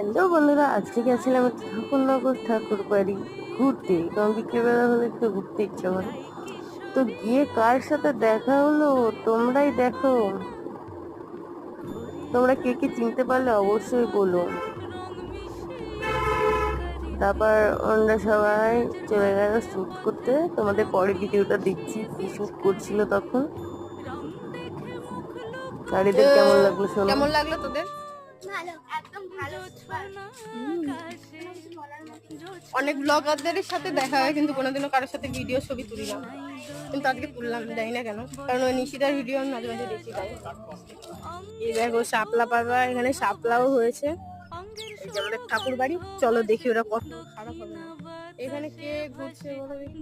Hello বন্ধুরা, আজকে গেছিলাম ঠাকুরনগর ঠাকুর বাড়ি ঘুরতে, কারণ বিকেলবেলা হলে একটু ঘুরতে ইচ্ছা করে। তো গিয়ে কার সাথে দেখা হলো তোমরাই দেখো। তোমরা কে কে চিনতে পারলে অবশ্যই বলো। তারপর আমরা সবাই চলে গেল শুট করতে। তোমাদের পরে ভিডিওটা দিচ্ছি কি শুট করছিল তখন। শাড়িদের কেমন লাগলো শোনো। কেমন লাগলো তোদের? ভালো, একদম ভালো। অনেক ব্লগারদের সাথে দেখা হয় কিন্তু কোনোদিনও কারোর সাথে ভিডিও ছবি তুলি না, কিন্তু আজকে তুললাম, জানি না কেন, কারণ ওই নিশিতার ভিডিও আমি মাঝে মাঝে দেখি তাই। এই দেখো শাপলা পাতা, এখানে শাপলাও হয়েছে। এই যে আমাদের ঠাকুর বাড়ি, চলো দেখি ওরা কত খারাপ হবে না। এখানে কে ঘুরছে বলো দেখি।